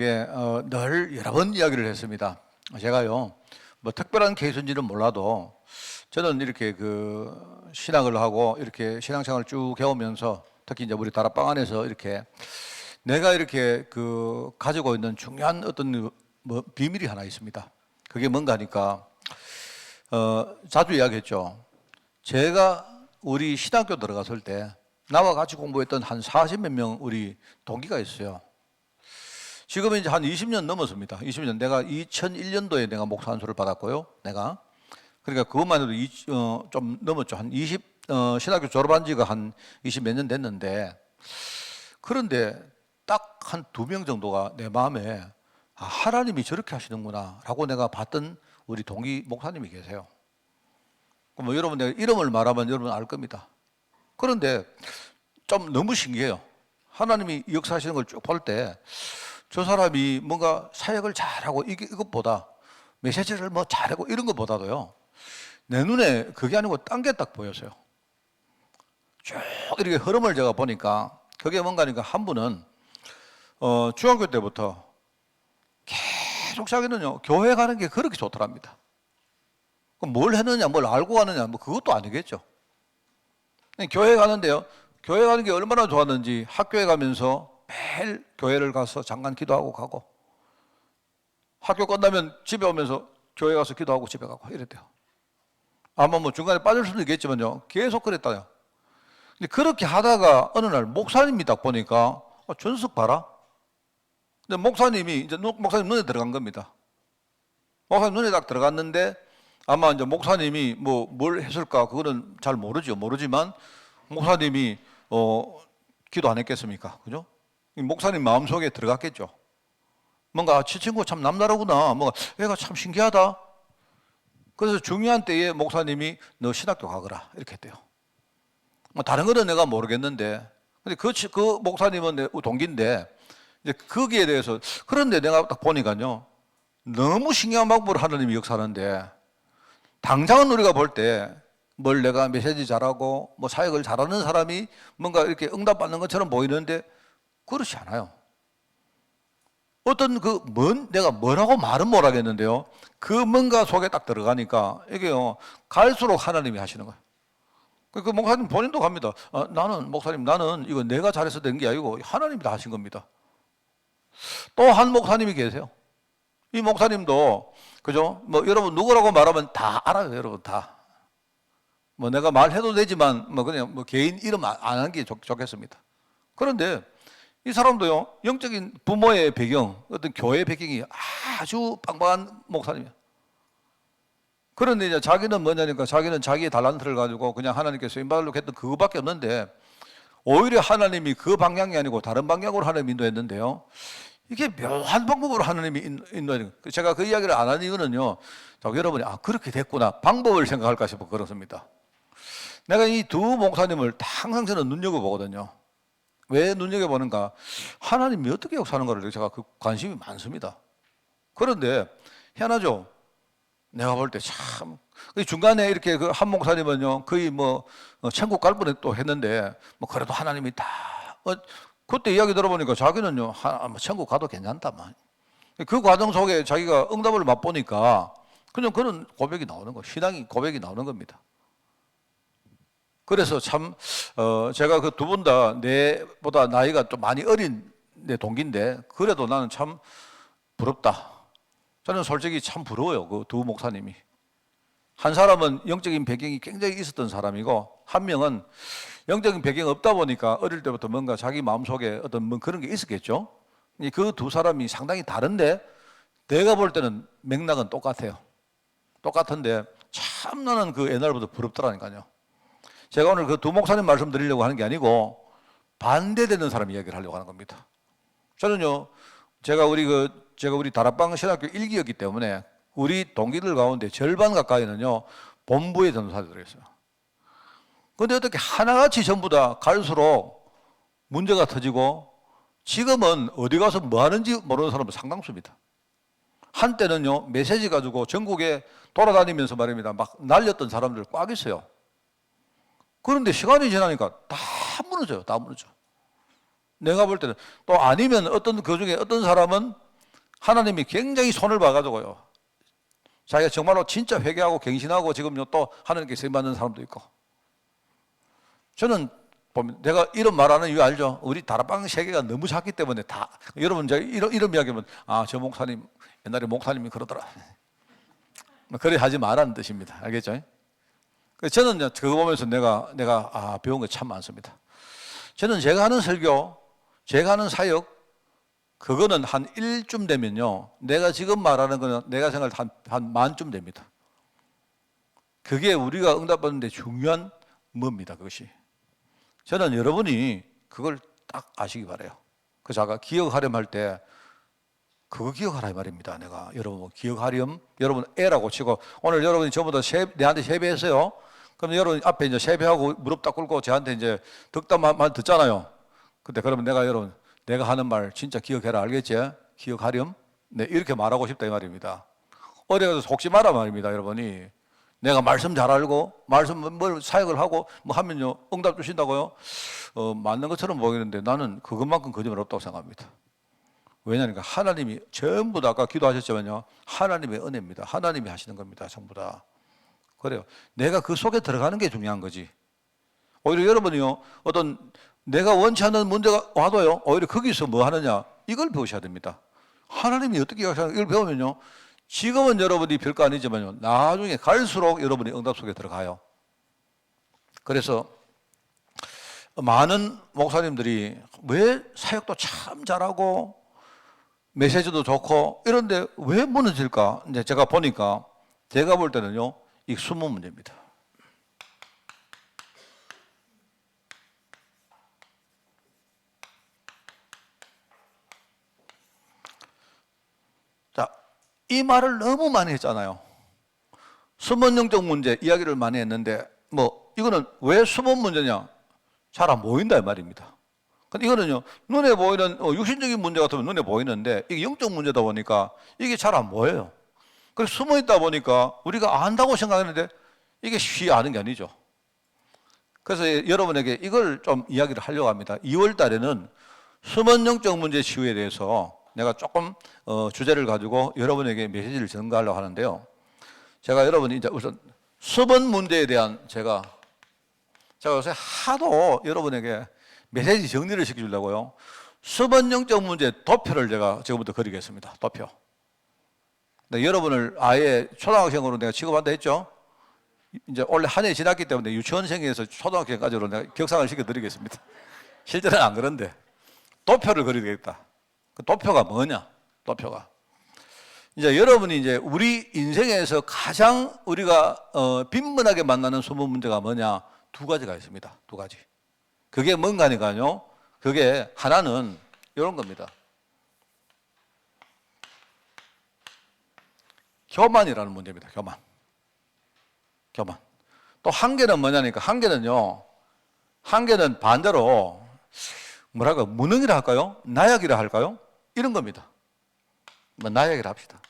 예, 늘 여러 번 이야기를 했습니다. 제가요, 뭐 특별한 케이스인지는 몰라도 저는 이렇게 신학을 하고 이렇게 신앙생활을 쭉 해오면서 특히 이제 우리 다락방 안에서 이렇게 내가 이렇게 가지고 있는 중요한 어떤 뭐 비밀이 하나 있습니다. 그게 뭔가 하니까 자주 이야기했죠. 제가 우리 신학교 들어갔을 때 나와 같이 공부했던 한 40몇 명 우리 동기가 있어요. 지금은 이제 한 20년 넘었습니다. 20년. 내가 2001년도에 내가 목사 안수를 받았고요. 내가. 그러니까 그것만 해도 좀 넘었죠. 한 20, 신학교 졸업한 지가 한 20 몇 년 됐는데, 그런데 딱 한 2명 정도가 내 마음에 하나님이 저렇게 하시는구나 라고 내가 봤던 우리 동기 목사님이 계세요. 뭐 여러분, 내가 이름을 말하면 여러분 알 겁니다. 그런데 좀 너무 신기해요. 하나님이 역사하시는 걸 쭉 볼 때 저 사람이 뭔가 사역을 잘하고 이것보다 메시지를 뭐 잘하고 이런 것보다도요, 내 눈에 그게 아니고 딴 게 딱 보였어요. 쭉 이렇게 흐름을 제가 보니까 그게 뭔가 하니까 한 분은 중학교 때부터 계속 자기는요 교회 가는 게 그렇게 좋더랍니다. 그럼 뭘 했느냐, 뭘 알고 가느냐, 뭐 그것도 아니겠죠. 교회 가는데요, 교회 가는 게 얼마나 좋았는지 학교에 가면서 매일 교회를 가서 잠깐 기도하고 가고, 학교 끝나면 집에 오면서 교회 가서 기도하고 집에 가고 이랬대요. 아마 뭐 중간에 빠질 수도 있겠지만요, 계속 그랬다요. 근데 그렇게 하다가 어느 날 목사님이 딱 보니까 전석 봐라. 근데 목사님이 이제 목사님 눈에 들어간 겁니다. 목사님 눈에 딱 들어갔는데 아마 이제 목사님이 뭐 뭘 했을까 그거는 잘 모르지만 목사님이 기도 안 했겠습니까? 그죠? 목사님 마음속에 들어갔겠죠. 뭔가 저 친구 참 남다르구나. 뭔가 얘가 참 신기하다. 그래서 중요한 때에 목사님이 너 신학교 가거라 이렇게 했대요. 뭐 다른 거는 내가 모르겠는데, 근데 그 목사님은 내 동기인데 이제 거기에 대해서, 그런데 내가 딱 보니까요 너무 신기한 방법으로 하나님이 역사하는데, 당장은 우리가 볼 때 뭘 내가 메시지 잘하고 뭐 사역을 잘하는 사람이 뭔가 이렇게 응답받는 것처럼 보이는데 그렇지 않아요. 어떤 내가 뭐라고 말은 못하겠는데요, 그 뭔가 속에 딱 들어가니까 이게요 갈수록 하나님이 하시는 거예요. 그 목사님 본인도 갑니다. 목사님 나는 이거 내가 잘해서 된 게 아니고 하나님이 다 하신 겁니다. 또 한 목사님이 계세요. 이 목사님도 그죠? 뭐 여러분 누구라고 말하면 다 알아요. 여러분 다. 뭐 내가 말해도 되지만 뭐 그냥 뭐 개인 이름 안 하는 게 좋겠습니다. 그런데 이 사람도요 영적인 부모의 배경, 어떤 교회 배경이 아주 빵빵한 목사님이에요. 그런데 이제 자기는 뭐냐니까, 자기는 자기의 달란트를 가지고 그냥 하나님께 쓰임받으려고 했던 그거밖에 없는데, 오히려 하나님이 그 방향이 아니고 다른 방향으로 하나님이 인도했는데요, 이게 묘한 방법으로 하나님이 인도해요. 제가 그 이야기를 안 하는 이유는요, 여러분이 그렇게 됐구나 방법을 생각할까 싶어 그렇습니다. 내가 이 두 목사님을 항상 저는 눈여겨보거든요. 왜 눈여겨보는가? 하나님이 어떻게 역사하는가를 제가 관심이 많습니다. 그런데 희한하죠. 내가 볼 때 참 중간에 이렇게 한 목사님은요 거의 뭐 천국 갈 뻔 또 했는데, 뭐 그래도 하나님이 다 그때 이야기 들어보니까 자기는요 천국 가도 괜찮다만, 그 과정 속에 자기가 응답을 맛보니까 그냥 그런 고백이 나오는 거, 신앙이 고백이 나오는 겁니다. 그래서 참 제가 그 두 분 다 내보다 나이가 좀 많이 어린 내 동기인데 그래도 나는 참 부럽다. 저는 솔직히 참 부러워요. 그 두 목사님이. 한 사람은 영적인 배경이 굉장히 있었던 사람이고, 한 명은 영적인 배경이 없다 보니까 어릴 때부터 뭔가 자기 마음속에 어떤 뭐 그런 게 있었겠죠. 그 두 사람이 상당히 다른데 내가 볼 때는 맥락은 똑같아요. 똑같은데 참 나는 그 옛날부터 부럽더라니까요. 제가 오늘 그 두 목사님 말씀드리려고 하는 게 아니고 반대되는 사람 이야기를 하려고 하는 겁니다. 저는요, 제가 우리 다락방 신학교 1기였기 때문에 우리 동기들 가운데 절반 가까이는요 본부의 전도사들이 있어요. 그런데 어떻게 하나같이 전부 다 갈수록 문제가 터지고, 지금은 어디 가서 뭐 하는지 모르는 사람은 상당수입니다. 한때는요 메시지 가지고 전국에 돌아다니면서 말입니다 막 날렸던 사람들 꽉 있어요. 그런데 시간이 지나니까 다 무너져요. 다 무너져. 내가 볼 때는 또 아니면 그 중에 어떤 사람은 하나님이 굉장히 손을 봐가지고요. 자기가 정말로 진짜 회개하고 갱신하고 지금 또 하나님께 쓰임받는 사람도 있고. 저는 보면 내가 이런 말하는 이유 알죠? 우리 다락방 세계가 너무 작기 때문에 다 여러분 제가 이런 이야기하면 저 목사님 옛날에 목사님이 그러더라. 그래 하지 말라는 뜻입니다. 알겠죠? 저는 그거 보면서 내가 배운 게 참 많습니다. 저는 제가 하는 설교, 제가 하는 사역, 그거는 한 1쯤 되면요, 내가 지금 말하는 거는 내가 생각할 때 한 만쯤 됩니다. 그게 우리가 응답받는 데 중요한 뭐입니다, 그것이. 저는 여러분이 그걸 딱 아시기 바라요. 그래서 아까 기억하렴 할 때 그거 기억하라 이 말입니다. 내가 여러분 기억하렴, 여러분 애라고 치고 오늘 여러분이 전부 다 내한테 세배했어요. 그럼 여러분 앞에 이제 세배하고 무릎 딱 꿇고 저한테 이제 덕담만 듣잖아요. 근데 그러면 여러분 내가 하는 말 진짜 기억해라, 알겠지? 기억하렴? 네, 이렇게 말하고 싶다 이 말입니다. 어디가서 속지 마라 말입니다, 여러분이. 내가 말씀 잘 알고 말씀 뭘 사역을 하고 뭐 하면요 응답 주신다고요? 맞는 것처럼 보이는데 나는 그것만큼 거짓말 없다고 생각합니다. 왜냐하니까 하나님이 전부 다 아까 기도하셨지만요, 하나님의 은혜입니다. 하나님이 하시는 겁니다, 전부 다. 그래요. 내가 그 속에 들어가는 게 중요한 거지. 오히려 여러분이요, 어떤 내가 원치 않는 문제가 와도요, 오히려 거기서 뭐 하느냐, 이걸 배우셔야 됩니다. 하나님이 어떻게 하시는가 이걸 배우면요, 지금은 여러분이 별거 아니지만요, 나중에 갈수록 여러분이 응답 속에 들어가요. 그래서 많은 목사님들이 왜 사역도 참 잘하고 메시지도 좋고 이런데 왜 무너질까? 이제 제가 보니까, 제가 볼 때는요, 이 숨은 문제입니다. 자, 이 말을 너무 많이 했잖아요. 숨은 영적 문제 이야기를 많이 했는데, 이거는 왜 숨은 문제냐? 잘 안 보인다 이 말입니다. 근데 이거는요, 눈에 보이는 육신적인 문제 같으면 눈에 보이는데 이게 영적 문제다 보니까 이게 잘 안 보여요. 그래서 숨어 있다 보니까 우리가 안다고 생각했는데 이게 쉽게 아는 게 아니죠. 그래서 여러분에게 이걸 좀 이야기를 하려고 합니다. 2월 달에는 숨은 영적 문제 치유에 대해서 내가 조금 주제를 가지고 여러분에게 메시지를 전가하려고 하는데요. 제가 여러분이 이제 우선 숨은 문제에 대한 제가 요새 하도 여러분에게 메시지 정리를 시켜주려고요, 숨은 영적 문제 도표를 제가 지금부터 그리겠습니다. 도표. 네, 여러분을 아예 초등학생으로 내가 취급한다 했죠. 이제 원래 한 해 지났기 때문에 유치원생에서 초등학생까지로 내가 격상을 시켜드리겠습니다. 실제는 안 그런데 도표를 그리겠다. 그 도표가 뭐냐? 도표가 이제 여러분이 이제 우리 인생에서 가장 우리가 빈번하게 만나는 숨은 문제가 뭐냐? 두 가지가 있습니다. 두 가지. 그게 뭔가니까요, 그게 하나는 이런 겁니다. 교만이라는 문제입니다. 교만. 또 한 개는 뭐냐니까, 한 개는 반대로 뭐랄까, 무능이라 할까요? 나약이라 할까요? 이런 겁니다. 나약이라 합시다.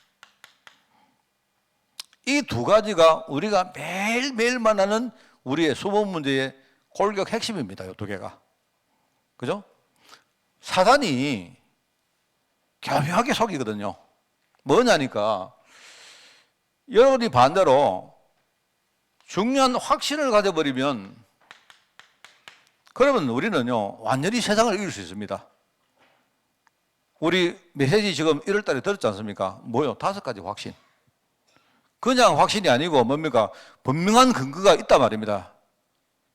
이 두 가지가 우리가 매일매일 만나는 우리의 숨은 문제의 골격 핵심입니다. 이 두 개가. 그죠? 사단이 교묘하게 속이거든요. 뭐냐니까, 여러분이 반대로 중요한 확신을 가져버리면, 그러면 우리는요, 완전히 세상을 이길 수 있습니다. 우리 메시지 지금 1월 달에 들었지 않습니까? 뭐요? 5가지 확신. 그냥 확신이 아니고 뭡니까? 분명한 근거가 있단 말입니다.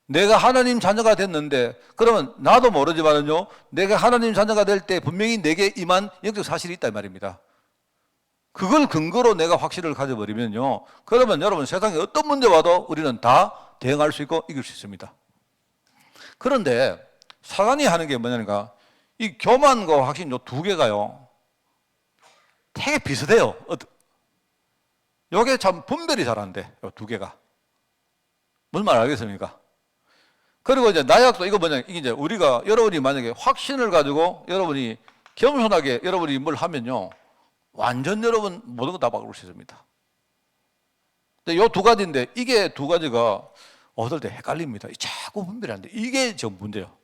내가 하나님 자녀가 됐는데, 그러면 나도 모르지만은요, 내가 하나님 자녀가 될 때 분명히 내게 임한 영적 사실이 있단 말입니다. 그걸 근거로 내가 확신을 가져버리면요, 그러면 여러분 세상에 어떤 문제 와도 우리는 다 대응할 수 있고 이길 수 있습니다. 그런데 사단이 하는 게 뭐냐니까, 이 교만과 확신 요 두 개가요, 되게 비슷해요. 요게 참 분별이 잘 안 돼. 요 두 개가. 무슨 말 알겠습니까? 그리고 이제 나약도 이거 뭐냐, 이게 이제 우리가 여러분이 만약에 확신을 가지고 여러분이 겸손하게 여러분이 뭘 하면요, 완전 여러분 모든 거 다 바꿀 수 있습니다. 근데 요 두 가지인데, 이게 두 가지가 어떨 때 헷갈립니다. 자꾸 분별이 안 돼. 이게 좀 문제예요.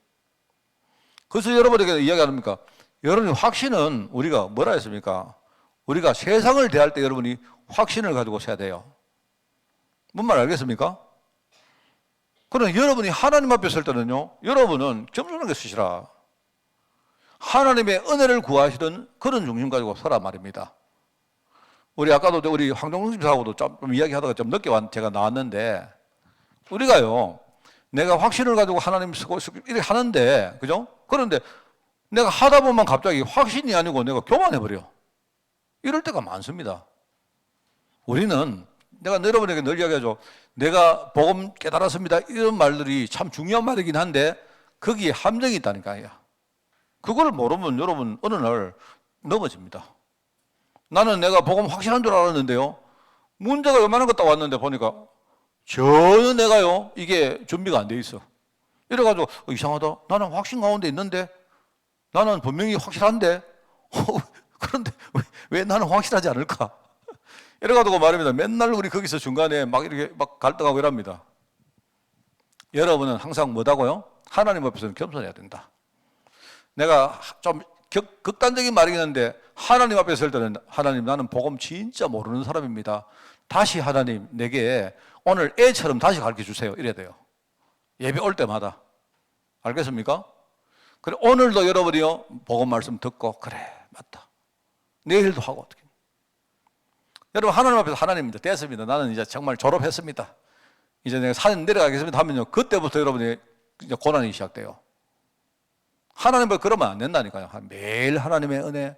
그래서 여러분에게 이야기합니까? 여러분의 확신은 우리가 뭐라 했습니까? 우리가 세상을 대할 때 여러분이 확신을 가지고 서야 돼요. 뭔 말 알겠습니까? 그러나 여러분이 하나님 앞에 설 때는요, 여러분은 겸손하게 쓰시라. 하나님의 은혜를 구하시던 그런 중심 가지고 서라 말입니다. 우리 아까도 우리 황정동 집사하고도 좀 이야기하다가 좀 늦게 제가 나왔는데, 우리가요, 내가 확신을 가지고 하나님 쓰고 이렇게 하는데, 그죠? 그런데 내가 하다 보면 갑자기 확신이 아니고 내가 교만해버려. 이럴 때가 많습니다. 우리는 내가 여러분에게 늘 이야기하죠. 내가 복음 깨달았습니다. 이런 말들이 참 중요한 말이긴 한데 거기에 함정이 있다니까요. 그걸 모르면 여러분 어느 날 넘어집니다. 나는 내가 복음 확실한 줄 알았는데요. 문제가 요만한 것 딱 왔는데 보니까 전혀 내가요 이게 준비가 안 돼 있어. 이래가지고 이상하다. 나는 확신 가운데 있는데 나는 분명히 확실한데 그런데 왜 나는 확실하지 않을까? 이래가지고 말입니다. 맨날 우리 거기서 중간에 막 이렇게 막 갈등하고 이랍니다. 여러분은 항상 뭐다고요? 하나님 앞에서는 겸손해야 된다. 내가 좀 극단적인 말이긴 한데 하나님 앞에 설 때는 하나님 나는 복음 진짜 모르는 사람입니다. 다시 하나님 내게 오늘 애처럼 다시 가르쳐 주세요. 이래야 돼요. 예배 올 때마다. 알겠습니까? 그래 오늘도 여러분이요 복음 말씀 듣고 그래 맞다. 내일도 하고 어떻게. 여러분 하나님 앞에서 하나님 이제 됐습니다. 나는 이제 정말 졸업했습니다. 이제 내가 산 내려가겠습니다 하면요 그때부터 여러분이 이제 고난이 시작돼요. 하나님 앞에 그러면 안 된다니까요. 매일 하나님의 은혜,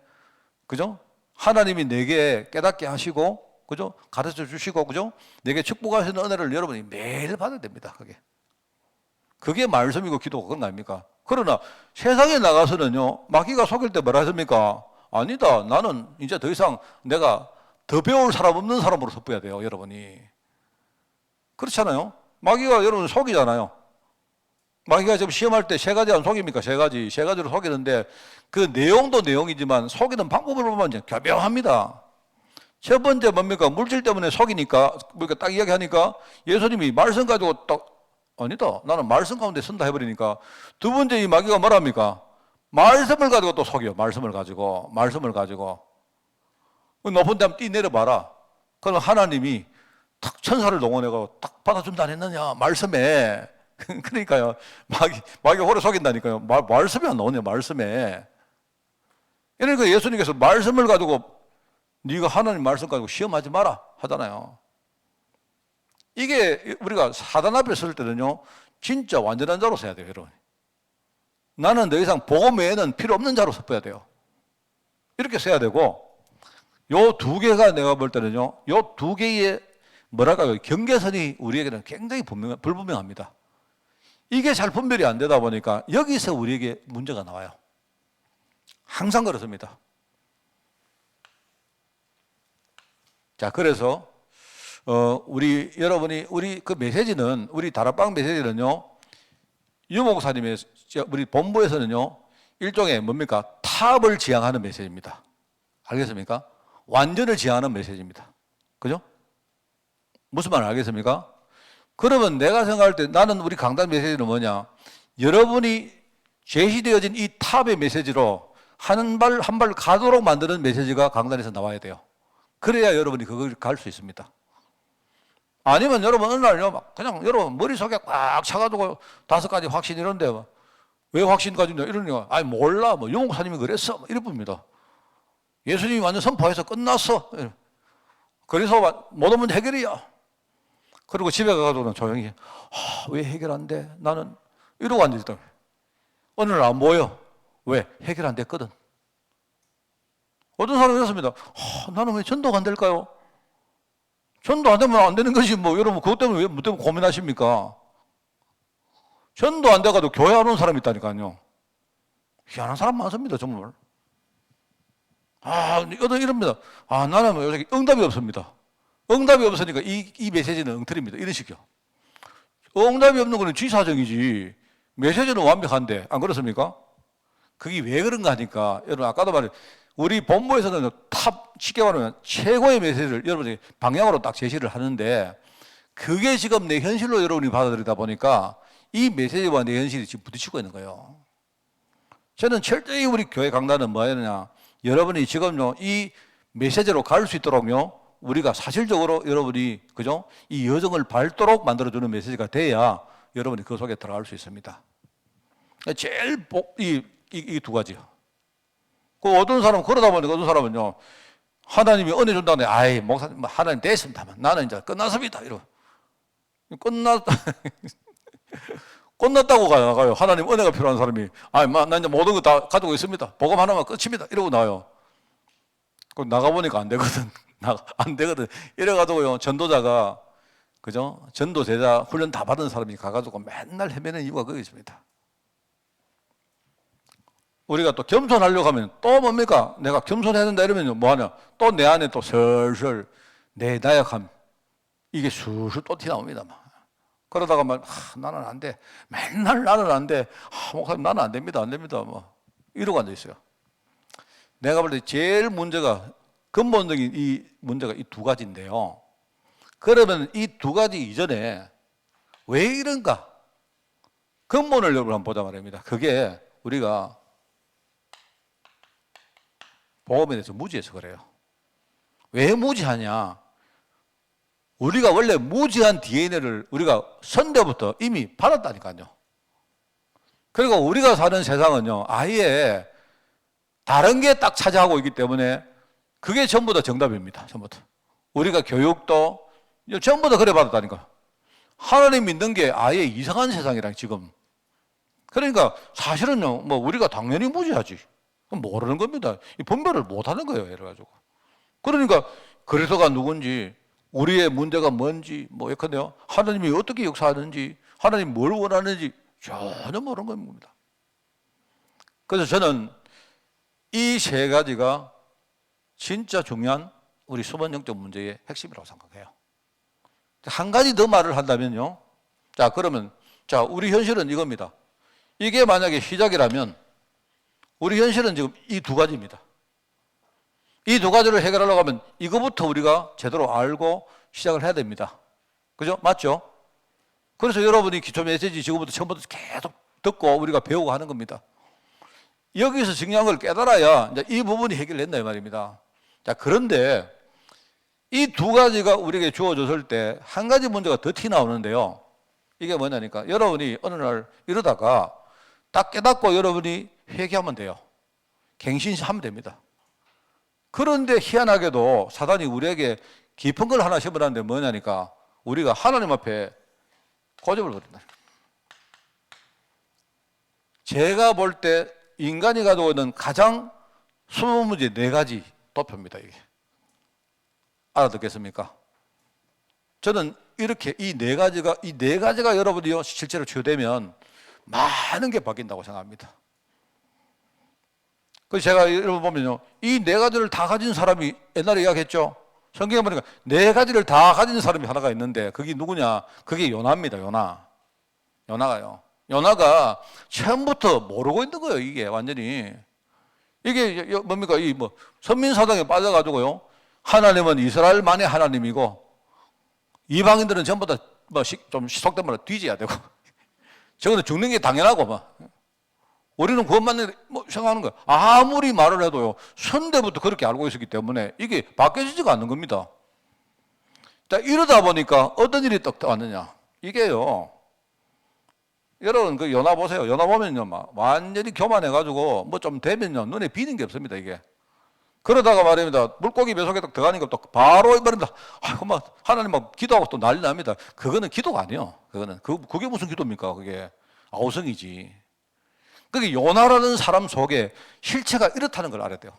그죠? 하나님이 내게 깨닫게 하시고, 그죠? 가르쳐 주시고, 그죠? 내게 축복하시는 은혜를 여러분이 매일 받아야 됩니다. 그게 말씀이고 기도가 그런 거 아닙니까? 그러나 세상에 나가서는요 마귀가 속일 때 뭐라 하십니까? 아니다. 나는 이제 더 이상 내가 더 배울 사람 없는 사람으로 섭부해야 돼요, 여러분이. 그렇잖아요. 마귀가 여러분 속이잖아요. 마귀가 지금 시험할 때 세 가지 안 속입니까? 세 가지로 속이는데 그 내용도 내용이지만 속이는 방법을 보면 이제 교묘합니다. 첫 번째 뭡니까? 물질 때문에 속이니까, 그러니까 딱 이야기하니까 예수님이 말씀 가지고 딱, 아니다. 나는 말씀 가운데 선다 해버리니까 두 번째 이 마귀가 뭐랍니까? 말씀을 가지고 또 속여. 말씀을 가지고. 높은 데 한번 뛰 내려봐라. 그럼 하나님이 탁 천사를 동원해가지고 딱 받아준다 안 했느냐? 말씀에. 그러니까요. 마귀가 호래 속인다니까요. 말씀이 안 나오네요. 말씀에. 그러니까 예수님께서 말씀을 가지고 네가 하나님 말씀 가지고 시험하지 마라 하잖아요. 이게 우리가 사단 앞에 설 때는요. 진짜 완전한 자로 서야 돼요. 여러분. 나는 더 이상 복음 외에는 필요 없는 자로 서야 돼요. 이렇게 서야 되고 요 두 개가 내가 볼 때는요. 요 두 개의 뭐랄까요. 경계선이 우리에게는 굉장히 불분명합니다. 이게 잘 분별이 안 되다 보니까 여기서 우리에게 문제가 나와요. 항상 그렇습니다. 자, 그래서 여러분이 우리 그 메시지는 우리 다락방 메시지는요. 유 목사님의 우리 본부에서는요. 일종의 뭡니까? 탑을 지향하는 메시지입니다. 알겠습니까? 완전을 지향하는 메시지입니다. 그죠? 무슨 말 알겠습니까? 그러면 내가 생각할 때 나는 우리 강단 메시지는 뭐냐? 여러분이 제시되어진 이 탑의 메시지로 한 발 한 발 가도록 만드는 메시지가 강단에서 나와야 돼요. 그래야 여러분이 그걸 갈 수 있습니다. 아니면 여러분 어느 날요 그냥 여러분 머릿속에 꽉 차가지고 5가지 확신 이런데 왜 확신까지 이러니까 아니 몰라 뭐 용목사님이 그랬어 뭐 이럴 뿐입니다. 예수님이 완전 선포해서 끝났어. 그래서 모든 문제 해결이야. 그리고 집에 가서는 조용히 왜 해결 안 돼? 나는 이러고 앉아있다. 어느 날 안 보여. 왜? 해결 안 됐거든. 어떤 사람이 그랬습니다. 나는 왜 전도가 안 될까요? 전도 안 되면 안 되는 것이 뭐 여러분 그것 때문에 왜 때문에 고민하십니까? 전도 안 돼가지고 교회 안 오는 사람이 있다니까요. 희한한 사람 많습니다. 정말. 이럽니다. 나는 요새 응답이 없습니다. 응답이 없으니까 이 메시지는 엉터리입니다. 이런 식이요. 응답이 없는 거는 쥐사정이지. 메시지는 완벽한데, 안 그렇습니까? 그게 왜 그런가 하니까, 여러분, 아까도 말했죠. 우리 본부에서는 쉽게 말하면 최고의 메시지를 여러분이 방향으로 딱 제시를 하는데, 그게 지금 내 현실로 여러분이 받아들이다 보니까 이 메시지와 내 현실이 지금 부딪히고 있는 거예요. 저는 철저히 우리 교회 강단은 뭐 하느냐. 여러분이 지금요, 이 메시지로 갈 수 있도록요, 우리가 사실적으로 여러분이, 그죠? 이 여정을 밟도록 만들어주는 메시지가 돼야 여러분이 그 속에 들어갈 수 있습니다. 제일 이 두 가지요. 그 어떤 사람은 그러다 보니까 어떤 사람은요, 하나님이 은혜 준다는데, 아이, 목사님, 하나님 됐습니다만 나는 이제 끝났습니다. 이러고. 끝났다고 나가요. 하나님 은혜가 필요한 사람이, 나 이제 모든 거 다 가지고 있습니다. 복음 하나만 끝입니다. 이러고 나와요. 그 나가보니까 안 되거든. 안 되거든. 이래가지고요, 전도자가, 그죠? 전도 제자 훈련 다 받은 사람이 가가지고 맨날 헤매는 이유가 거기 있습니다. 우리가 또 겸손하려고 하면 또 뭡니까? 내가 겸손해야 된다 이러면 뭐하냐? 또 내 안에 또 슬슬 내 나약함, 이게 술술 또 튀나옵니다. 그러다가 나는 안 돼. 맨날 나는 안 돼. 목사님 나는 안 됩니다. 안 됩니다. 이러고 앉아 있어요. 내가 볼 때 제일 문제가, 근본적인 이 문제가 이 두 가지인데요. 그러면 이 두 가지 이전에 왜 이런가? 근본을 여러분 한번 보자 말입니다. 그게 우리가 복음에 대해서 무지해서 그래요. 왜 무지하냐? 우리가 원래 무지한 DNA를 우리가 선대부터 이미 받았다니까요. 그리고 우리가 사는 세상은요, 아예 다른 게 딱 차지하고 있기 때문에 그게 전부 다 정답입니다. 전부 다. 우리가 교육도 전부 다 그래 받았다니까. 하나님 믿는 게 아예 이상한 세상이랑 지금. 그러니까 사실은요, 우리가 당연히 무지하지. 모르는 겁니다. 분별을 못 하는 거예요. 이래가지고. 그러니까 그리스도가 누군지, 우리의 문제가 뭔지, 예컨대요, 하나님이 어떻게 역사하는지, 하나님 뭘 원하는지 전혀 모르는 겁니다. 그래서 저는 이 세 가지가 진짜 중요한 우리 수번 영적 문제의 핵심이라고 생각해요. 한 가지 더 말을 한다면요. 자, 그러면, 우리 현실은 이겁니다. 이게 만약에 시작이라면, 우리 현실은 지금 이 두 가지입니다. 이 두 가지를 해결하려고 하면 이거부터 우리가 제대로 알고 시작을 해야 됩니다. 그죠? 맞죠? 그래서 여러분이 기초 메시지 지금부터 처음부터 계속 듣고 우리가 배우고 하는 겁니다. 여기서 중요한 걸 깨달아야 이제 이 부분이 해결된다 이 말입니다. 자, 그런데 이 두 가지가 우리에게 주어졌을 때 한 가지 문제가 더 티 나오는데요. 이게 뭐냐니까, 여러분이 어느 날 이러다가 딱 깨닫고 여러분이 회개하면 돼요. 갱신하면 됩니다. 그런데 희한하게도 사단이 우리에게 깊은 걸 하나 심어놨는데 뭐냐니까, 우리가 하나님 앞에 고집을 부린다. 제가 볼 때 인간이 가지고 있는 가장 숨은 문제 네 가지 도표입니다. 이게 알아듣겠습니까? 저는 이렇게 이 네 가지가 여러분이 실제로 치유되면 많은 게 바뀐다고 생각합니다. 그래서 제가 여러분 보면요, 이 네 가지를 다 가진 사람이 옛날에 이야기했죠. 성경에 보니까 네 가지를 다 가진 사람이 하나가 있는데 그게 누구냐? 그게 요나입니다. 요나가요. 요나가 처음부터 모르고 있는 거예요. 이게 완전히. 이게 뭡니까? 선민사상에 빠져가지고요, 하나님은 이스라엘만의 하나님이고 이방인들은 전부 다 좀 시속된 말로 뒤져야 되고 저거는 죽는 게 당연하고 우리는 그것만 생각하는 거예요. 아무리 말을 해도요, 선대부터 그렇게 알고 있었기 때문에 이게 바뀌어지지가 않는 겁니다. 자, 이러다 보니까 어떤 일이 떡 왔느냐? 이게요, 여러분 그 요나 보세요. 요나 보면요, 완전히 교만해가지고 좀 되면요, 눈에 비는 게 없습니다. 이게. 그러다가 말입니다, 물고기 뱃속에 딱 들어가니까 또 바로 말입니다, 하나님 기도하고 또 난리 납니다. 그거는 기도가 아니에요. 그게 무슨 기도입니까? 그게 아우성이지. 그게 요나라는 사람 속에 실체가 이렇다는 걸 알아야 돼요.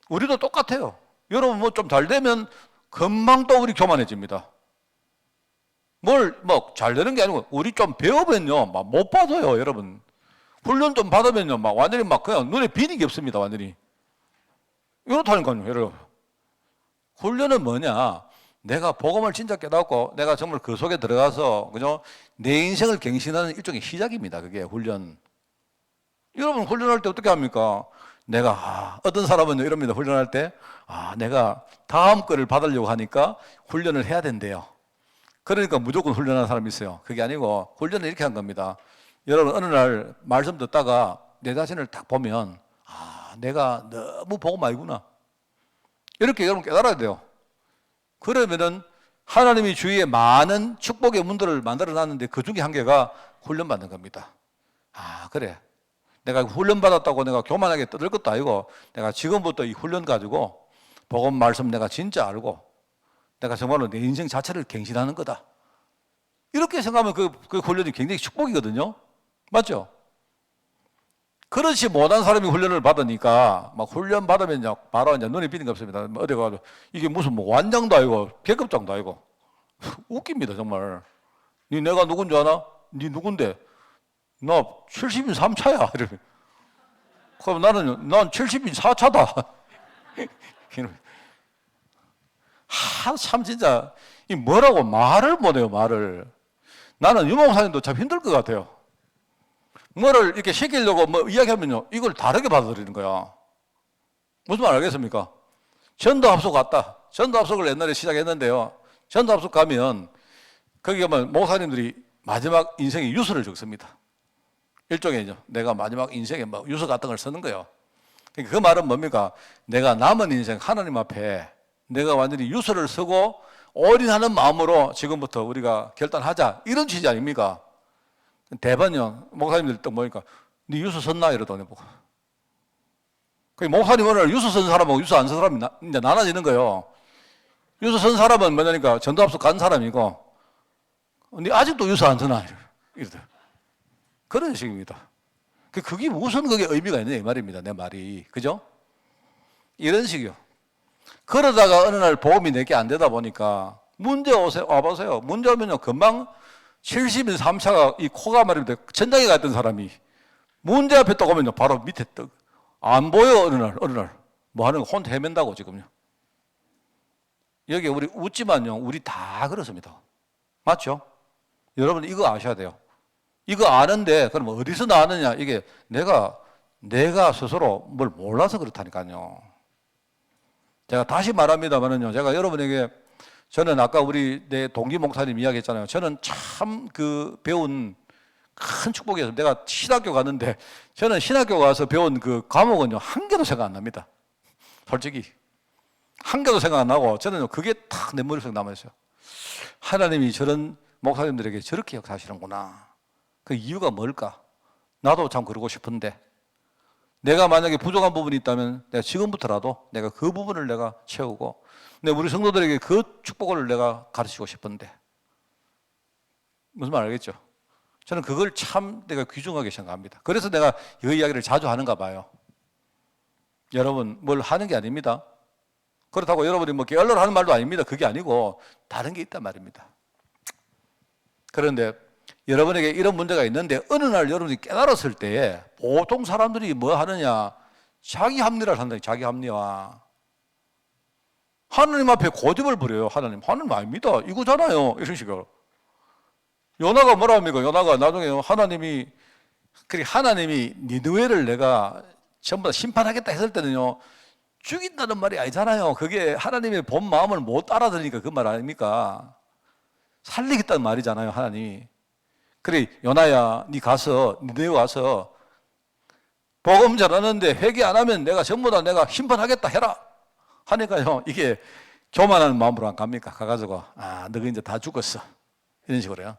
우리도 똑같아요. 여러분 좀 잘 되면 금방 또 우리 교만해집니다. 잘 되는 게 아니고 우리 좀 배우면요, 못 받아요. 여러분 훈련 좀 받으면요, 완전히 그냥 눈에 비는 게 없습니다. 완전히 이렇다니까요. 여러분, 훈련은 뭐냐? 내가 복음을 진짜 깨닫고 내가 정말 그 속에 들어가서, 그죠? 내 인생을 갱신하는 일종의 시작입니다. 그게 훈련. 여러분 훈련할 때 어떻게 합니까? 내가 어떤 사람은 이럽니다. 훈련할 때 내가 다음 거를 받으려고 하니까 훈련을 해야 된대요. 그러니까 무조건 훈련하는 사람이 있어요. 그게 아니고 훈련을 이렇게 한 겁니다. 여러분 어느 날 말씀 듣다가 내 자신을 딱 보면 내가 너무 복음 아니구나. 이렇게 여러분 깨달아야 돼요. 그러면은 하나님이 주위에 많은 축복의 문들을 만들어 놨는데 그 중에 한 개가 훈련받는 겁니다. 아, 그래. 내가 훈련받았다고 내가 교만하게 떠들 것도 아니고 내가 지금부터 이 훈련 가지고 복음 말씀 내가 진짜 알고 내가 정말로 내 인생 자체를 갱신하는 거다. 이렇게 생각하면 그 훈련이 굉장히 축복이거든요. 맞죠? 그렇지 못한 사람이 훈련을 받으니까 막 훈련 받으면 바로 이제 눈에 띄는 게 없습니다. 어디 가서 이게 무슨 뭐 완장도 아니고 계급장도 아니고 웃깁니다 정말. 니 내가 누군 줄 아나? 니 누군데? 나 70인 3차야. 이러면. 그럼 난 70인 4차다. 참 진짜 이 뭐라고 말을 못해요 말을. 나는 유목사님도 참 힘들 것 같아요. 뭐를 이렇게 시키려고 뭐 이야기하면요 이걸 다르게 받아들이는 거야. 무슨 말 알겠습니까? 전도합숙 갔다. 전도합숙을 옛날에 시작했는데요. 전도합숙 가면 거기 가면 목사님들이 마지막 인생의 유서를 적습니다. 일종의 내가 마지막 인생에 뭐 유서 같은 걸 쓰는 거예요. 그 말은 뭡니까? 내가 남은 인생 하나님 앞에 내가 완전히 유서를 쓰고 올인하는 마음으로 지금부터 우리가 결단하자 이런 취지 아닙니까? 대반요 목사님들 딱 보니까 네 유서 썼나 이러더니 보고 그 목사님 오늘 유서 쓴 사람하고 유서 안 쓴 사람이 이제 나눠지는 거예요. 유서 쓴 사람은 뭐냐니까 전도합숙 간 사람이고 네 아직도 유서 안 쓰나 이러더니 그런 식입니다. 그게 무슨 그게 의미가 있느냐 이 말입니다. 내 말이 그죠? 이런 식이요. 그러다가 어느 날 복음이 내게 안 되다 보니까 문제 와보세요. 문제 오면요 금방 70인 3차가 이 코가 말입니다. 천장에 가 있던 사람이 문제 앞에 딱 오면요 바로 밑에 안 보여. 어느 날 뭐 하는 거 혼자 헤맨다고 지금요. 여기 우리 웃지만요 우리 다 그렇습니다. 맞죠? 여러분 이거 아셔야 돼요. 이거 아는데 그럼 어디서 나느냐? 이게 내가 스스로 뭘 몰라서 그렇다니까요. 제가 다시 말합니다만은요. 제가 여러분에게 저는 아까 우리 내 동기 목사님 이야기했잖아요. 저는 참 배운 큰 축복이었어요. 내가 신학교 갔는데 저는 신학교 가서 배운 그 과목은요 한 개도 생각 안 납니다. 솔직히 한 개도 생각 안 나고 저는 그게 탁 내 머릿속에 남아있어요. 하나님이 저런 목사님들에게 저렇게 역사하시는구나. 그 이유가 뭘까? 나도 참 그러고 싶은데 내가 만약에 부족한 부분이 있다면 내가 지금부터라도 내가 그 부분을 내가 채우고 우리 성도들에게 그 축복을 내가 가르치고 싶은데 무슨 말 알겠죠? 저는 그걸 참 내가 귀중하게 생각합니다. 그래서 내가 이 이야기를 자주 하는가 봐요. 여러분 뭘 하는 게 아닙니다. 그렇다고 여러분이 뭐 게을러를 하는 말도 아닙니다. 그게 아니고 다른 게 있단 말입니다. 그런데 여러분에게 이런 문제가 있는데 어느 날 여러분이 깨달았을 때에 보통 사람들이 뭐 하느냐? 자기 합리화를 한다. 자기 합리화. 하나님 앞에 고집을 부려요. 하나님 아닙니다. 이거잖아요. 이런 식으로. 요나가 뭐라 합니까? 요나가 나중에 하나님이 니느웨를 내가 전부 다 심판하겠다 했을 때는요 죽인다는 말이 아니잖아요. 그게 하나님의 본 마음을 못 알아들으니까 그 말 아닙니까? 살리겠다는 말이잖아요. 하나님이. 그래 요나야 니 가서 니네 와서 복음 전하는데 회개 안 하면 내가 전부 다 내가 심판하겠다 해라 하니까요 이게 교만한 마음으로 안 갑니까? 가가지고 너가 이제 다 죽었어 이런 식으로요.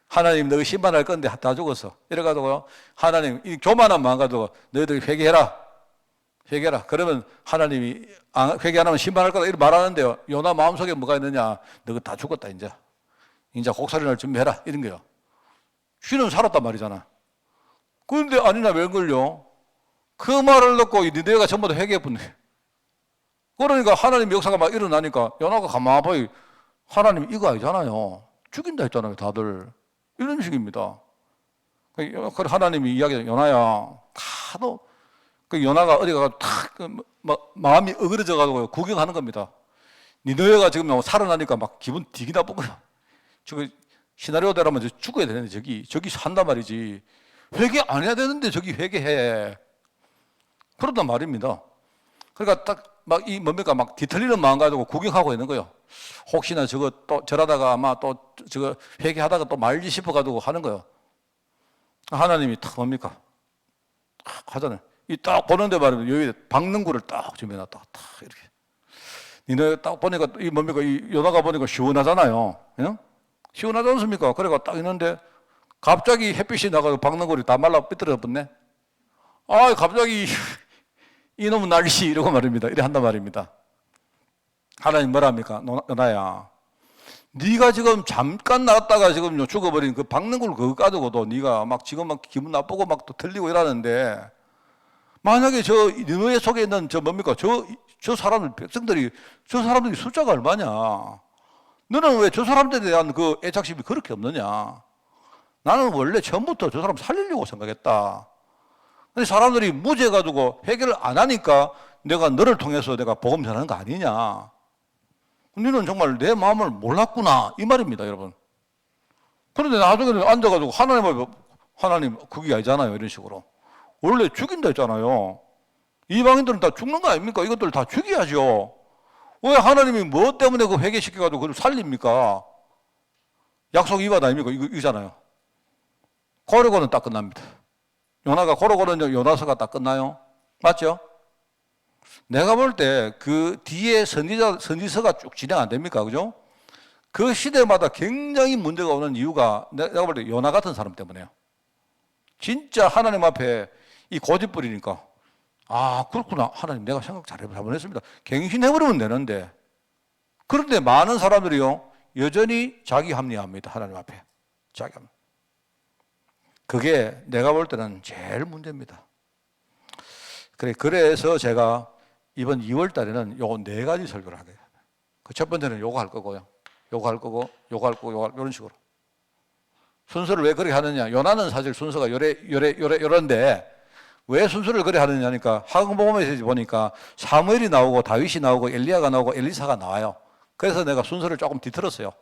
하나님 너가 심판할 건데 다 죽었어 이래가지고요 하나님 이 교만한 마음 가지고 너희들 회개해라 그러면 하나님이 회개 안 하면 심판할 거다 이렇게 말하는데요 요나 마음속에 뭐가 있느냐? 너가 다 죽었다 이제 곡살이 준비해라 이런 거요. 쥐는 살았단 말이잖아. 그런데 아니나 왜 걸려? 그 말을 듣고 니네가 전부 다 회개했네. 그러니까 하나님 역사가 막 일어나니까 요나가 가만히 보이 하나님 이거 아니잖아요. 죽인다 했잖아요 다들. 이런 식입니다. 하나님이 이야기해 요나야 가도 그 요나가 어디 가서 탁 마음이 어그러져 가지고 구경하는 겁니다. 니네가 지금 살아나니까 막 기분 되게 나쁜 거야. 시나리오대로면 죽어야 되는데 저기 산단 말이지. 회개 안 해야 되는데 저기 회개해. 그렇단 말입니다. 그러니까 딱 막 뭡니까 막 뒤틀리는 마음 가지고 구경하고 있는 거예요. 혹시나 저거 또 저러다가 아마 또 저거 회개하다가 또 말지 싶어 가지고 하는 거예요. 하나님이 딱 뭡니까 하잖아요. 이 딱 보는데 말이면 여기 박능구를 딱 준비해놨다가 딱 이렇게 니네 딱 보니까 이 뭡니까? 이 요나가 보니까 시원하잖아요. 예? 시원하지 않습니까? 그래가 딱 있는데 갑자기 햇빛이 나가서 박능골이 다 말라 삐뚤어 버렸네. 아, 갑자기 이놈은 난리시 이러고 말입니다. 이래 한단 말입니다. 하나님 뭐랍니까? 요나야, 네가 지금 잠깐 나갔다가 지금 죽어버린 그 박능골 그거 가지고도 네가 막 지금 막 기분 나쁘고 막 또 들리고 이러는데, 만약에 저 니네 속에 있는 저 뭡니까? 저 사람들, 백성들이, 저 사람들이 숫자가 얼마냐? 너는 왜 저 사람들에 대한 그 애착심이 그렇게 없느냐? 나는 원래 처음부터 저 사람 살리려고 생각했다. 근데 사람들이 무죄해가지고 해결을 안 하니까 내가 너를 통해서 내가 복음 전하는 거 아니냐? 너는 정말 내 마음을 몰랐구나. 이 말입니다, 여러분. 그런데 나중에는 앉아가지고 하나님, 그게 아니잖아요. 이런 식으로. 원래 죽인다 했잖아요. 이방인들은 다 죽는 거 아닙니까? 이것들 다 죽여야죠. 왜 하나님이 뭐 때문에 그 회개시켜가지고 그걸 살립니까? 약속 위반 아닙니까? 이거잖아요. 고르고는 딱 끝납니다. 요나가 고르고는 요나서가 딱 끝나요. 맞죠? 내가 볼 때 그 뒤에 선지서가 쭉 진행 안 됩니까? 그죠? 그 시대마다 굉장히 문제가 오는 이유가 내가 볼 때 요나 같은 사람 때문에요. 진짜 하나님 앞에 이 고집부리니까, 아, 그렇구나. 하나님, 내가 생각 잘못했습니다. 갱신해버리면 되는데. 그런데 많은 사람들이요, 여전히 자기 합리화합니다. 하나님 앞에. 자기 합리화. 그게 내가 볼 때는 제일 문제입니다. 그래서 제가 이번 2월 달에는 요 4가지 설교를 하게 돼요. 그 첫 번째는 요거 할 거고요. 요거 할 거고, 요거 할 거고, 이런 식으로. 순서를 왜 그렇게 하느냐. 요나는 사실 순서가 요런데, 왜 순서를 그래 하느냐니까, 하박국에서 보니까 사무엘이 나오고 다윗이 나오고 엘리야가 나오고 엘리사가 나와요. 그래서 내가 순서를 조금 뒤틀었어요.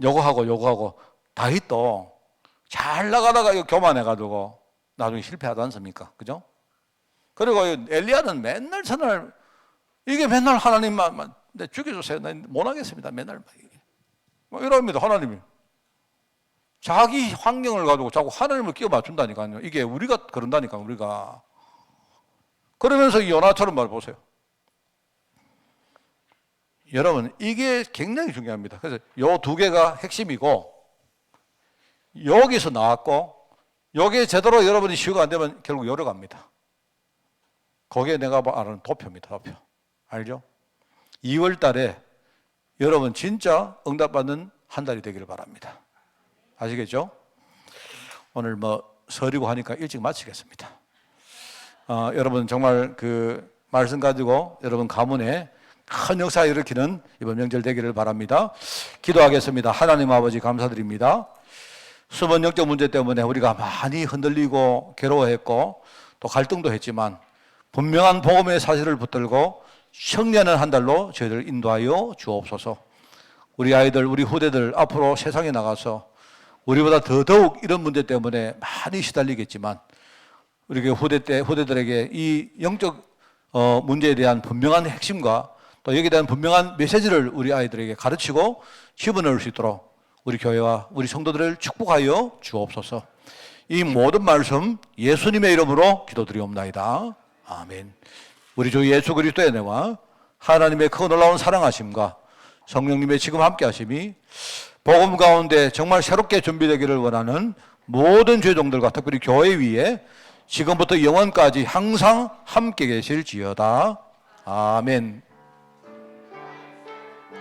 요거 하고 다윗도 잘 나가다가 이거 교만해가지고 나중에 실패하지 않습니까? 그죠? 그리고 엘리야는 맨날 전날 이게 맨날 하나님만 죽여주세요. 난 못하겠습니다. 맨날 뭐 이럽니다. 하나님이 자기 환경을 가지고 자꾸 하나님을 끼워 맞춘다니까요. 이게 우리가 그런다니까. 우리가 그러면서 이 요나처럼 말 보세요. 여러분, 이게 굉장히 중요합니다. 그래서 요 2개가 핵심이고, 여기서 나왔고, 여기에 제대로 여러분이 시효가 안 되면 결국 요로 갑니다. 그게 내가 아는 도표입니다. 도표. 알죠? 2월 달에 여러분 진짜 응답받는 한 달이 되기를 바랍니다. 아시겠죠? 오늘 설이고 하니까 일찍 마치겠습니다. 여러분 정말 그 말씀 가지고 여러분 가문에 큰 역사 일으키는 이번 명절 되기를 바랍니다. 기도하겠습니다. 하나님 아버지 감사드립니다. 수번 영적 문제 때문에 우리가 많이 흔들리고 괴로워했고 또 갈등도 했지만 분명한 복음의 사실을 붙들고 승리하는 한 달로 저희를 인도하여 주옵소서. 우리 아이들, 우리 후대들 앞으로 세상에 나가서 우리보다 더더욱 이런 문제 때문에 많이 시달리겠지만 우리 후대들에게 이 영적 문제에 대한 분명한 핵심과 또 여기에 대한 분명한 메시지를 우리 아이들에게 가르치고 집어넣을 수 있도록 우리 교회와 우리 성도들을 축복하여 주옵소서. 이 모든 말씀 예수님의 이름으로 기도드리옵나이다. 아멘. 우리 주 예수 그리스도의 은혜와 하나님의 크고 놀라운 사랑하심과 성령님의 지금 함께 하심이 복음 가운데 정말 새롭게 준비되기를 원하는 모든 죄종들과 특별히 교회 위에 지금부터 영원까지 항상 함께 계실지어다. 아멘.